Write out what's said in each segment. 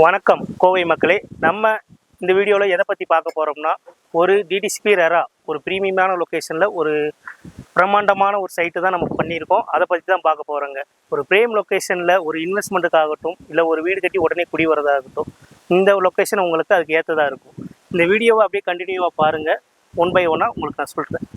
வணக்கம் கோவை மக்களே. நம்ம இந்த வீடியோவில் எதை பற்றி பார்க்க போகிறோம்னா, ஒரு டிடிசிபி ரெரா ஒரு ப்ரீமியமான லொக்கேஷனில் ஒரு பிரம்மாண்டமான ஒரு சைட்டு தான் நம்ம பண்ணியிருக்கோம். அதை பற்றி தான் பார்க்க போகிறோங்க. ஒரு பிரேம் லொக்கேஷனில் ஒரு இன்வெஸ்ட்மெண்ட்டுக்காகட்டும், இல்லை ஒரு வீடு கட்டி உடனே குடி வரதாகட்டும், இந்த லொக்கேஷன் உங்களுக்கு அதுக்கு ஏற்றதாக இருக்கும். இந்த வீடியோவை அப்படியே கண்டினியூவாக பாருங்கள். ஒன் பை ஒன்னாக உங்களுக்கு நான் சொல்கிறேன்.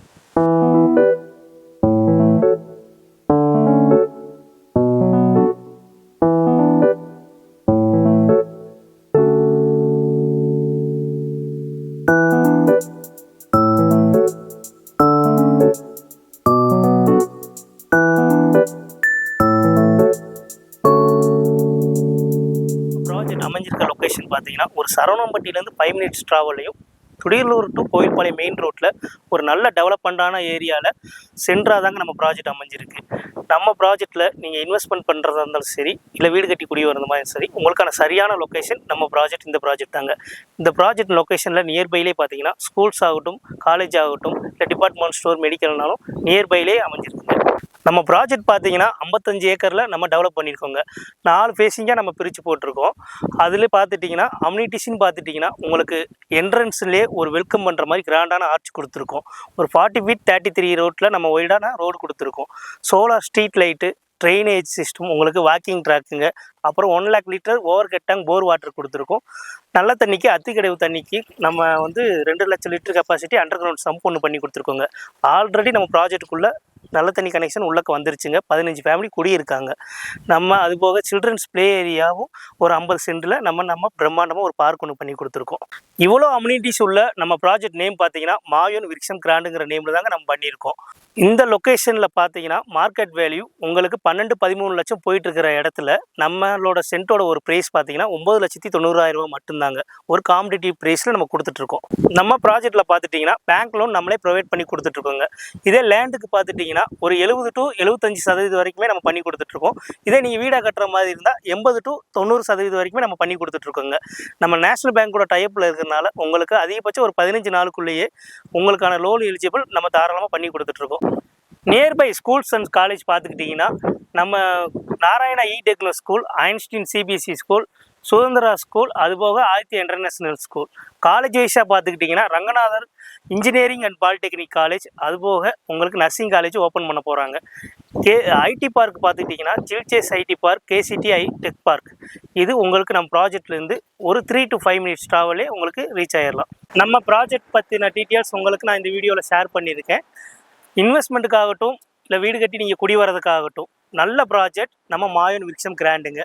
அமைஞ்சிருக்க லொக்கேஷன் பார்த்தீங்கன்னா, ஒரு சரவணம்பட்டியிலேருந்து 5 மினிட்ஸ் ட்ராவல்லையும், துடியலூர் டு கோயில்பாளையம் மெயின் ரோட்டில் ஒரு நல்ல டெவலப்மெண்டான ஏரியாவில் சென்ட்ராக தாங்க நம்ம ப்ராஜெக்ட் அமைஞ்சிருக்கு. நம்ம ப்ராஜெக்டில் நீங்கள் இன்வெஸ்ட்மெண்ட் பண்ணுறதா இருந்தாலும் சரி, இல்லை வீடு கட்டி குடி வரது மாதிரி சரி, உங்களுக்கான சரியான லொக்கேஷன் நம்ம ப்ராஜெக்ட் இந்த ப்ராஜெக்ட் தாங்க. இந்த ப்ராஜெக்ட் லொக்கேஷனில் நியர்பைலே பார்த்தீங்கன்னா ஸ்கூல்ஸ் ஆகட்டும், காலேஜ் ஆகட்டும், இல்லை டிபார்ட்மெண்ட் ஸ்டோர், மெடிக்கல்னாலும் நியர்பைலே அமைஞ்சிருக்குங்க. நம்ம ப்ராஜெக்ட் பார்த்தீங்கன்னா 55 ஏக்கரில் நம்ம டெவலப் பண்ணியிருக்கோங்க. 4 ஃபேஸிங்காக நம்ம பிரித்து போட்டிருக்கோம். அதில் பார்த்துட்டிங்கன்னா அம்யூனிட்டிஸ்ன்னு பார்த்துட்டிங்கன்னா உங்களுக்கு என்ட்ரன்ஸ்லேயே ஒரு வெல்கம் பண்ணுற மாதிரி கிராண்டான ஆர்ச் கொடுத்துருக்கோம். ஒரு 40 ஃபீட் 33 ரோட்டில் நம்ம ஒய்டான ரோடு கொடுத்துருக்கோம். Solar street light, drainage system, உங்களுக்கு வாக்கிங் ட்ராக்குங்க, அப்புறம் 1 லேக் லிட்டர் ஓவர் கட்டாங் போர் வாட்டர் கொடுத்துருக்கோம். நல்ல தண்ணிக்கு, அத்திக்கடைவு தண்ணிக்கு நம்ம 2 லட்சம் litre capacity under ground sump ஒன்று பண்ணி கொடுத்துருக்கோங்க. ஆல்ரெடி நம்ம ப்ராஜெக்ட்டுக்குள்ளே நல்ல தண்ணி கனெக்ஷன் உள்ளக்க வந்துருச்சுங்க. 15 ஃபேமிலி குடியிருக்காங்க. நம்ம அதுபோக சில்ட்ரன்ஸ் ப்ளே ஏரியாவும் ஒரு 50 சென்டில் நம்ம பிரம்மாண்டமாக ஒரு பார்க் ஒன்று பண்ணி கொடுத்துருக்கோம். இவ்வளோ அம்யூனிட்டிஸ் உள்ள நம்ம ப்ராஜெக்ட் நேம் பார்த்தீங்கன்னா மாயோன் விருக்ஷம் கிராண்டுங்கிற நேமில் தாங்க நம்ம பண்ணியிருக்கோம். இந்த லொக்கேஷனில் பார்த்தீங்கன்னா மார்க்கெட் வேல்யூ உங்களுக்கு 12-13 லட்சம் போயிட்டுருக்கிற இடத்துல நம்மளோட சென்ட்டோட ஒரு ப்ரைஸ் பார்த்தீங்கன்னா 9,90,000 ரூபா மட்டும்தாங்க. ஒரு காம்படிட்டிவ் ப்ரைஸில் நம்ம கொடுத்துட்ருக்கோம். நம்ம ப்ராஜெக்டில் பார்த்துட்டிங்கன்னா பேங்க் லோன் நம்மளே ப்ரொவைட் பண்ணி கொடுத்துட்ருக்கோங்க. இதே லேண்டுக்கு பார்த்துட்டிங்கன்னா ஒரு 70 to 75% வரைக்குமே நம்ம பண்ணி கொடுத்துட்ருக்கோம். இதே நீங்கள் வீடாக கட்டுற மாதிரி இருந்தால் 80 to 90% வரைக்குமே நம்ம பண்ணி கொடுத்துட்ருக்கோங்க. நம்ம நேஷனல் பேங்க்கோட டைப்பில் இருக்கிறதுனால உங்களுக்கு அதிகபட்சம் ஒரு 15 நாளுக்குள்ளேயே உங்களுக்கான லோன் எலிஜிபிள் நம்ம தாராளமாக பண்ணி கொடுத்துட்ருக்கோம். நியர்பை ஸ்கூல்ஸ் அண்ட் காலேஜ் பார்த்துக்கிட்டிங்கன்னா நம்ம Narayana techno school, Einstein CBSE school, Sudhanthira school, அதுபோக ஆதித்யா இன்டர்நேஷ்னல் ஸ்கூல். காலேஜ் வைஸாக பார்த்துக்கிட்டிங்கன்னா Ranganathar engineering and polytechnic college, அதுபோக உங்களுக்கு நர்சிங் காலேஜ் ஓப்பன் பண்ண போகிறாங்க. ஐடி பார்க் பார்த்துக்கிட்டிங்கன்னா சில்சேஸ் ஐடி பார்க், கேசிடிஐ டெக் பார்க். இது உங்களுக்கு நம்ம ப்ராஜெக்ட்லேருந்து ஒரு 3 to 5 மினிட்ஸ் ட்ராவலே உங்களுக்கு ரீச் ஆகிடலாம். நம்ம ப்ராஜெக்ட் பற்றின டீட்டெயில்ஸ் உங்களுக்கு நான் இந்த வீடியோவில் ஷேர் பண்ணியிருக்கேன். இன்வெஸ்ட்மெண்ட்டுக்காகட்டும், இல்லை வீடு கட்டி நீங்கள் குடி வரதுக்காகட்டும், நல்ல ப்ராஜெக்ட் நம்ம மாயோன் விருக்ஷம் கிராண்டுங்க.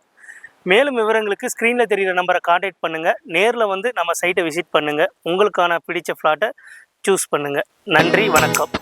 மேலும் விவரங்களுக்கு ஸ்க்ரீனில் தெரிகிற நம்பரை கான்டாக்ட் பண்ணுங்கள். நேரில் வந்து நம்ம சைட்டை விசிட் பண்ணுங்கள். உங்களுக்கான பிடிச்ச ஃப்ளாட்டை சூஸ் பண்ணுங்கள். நன்றி, வணக்கம்.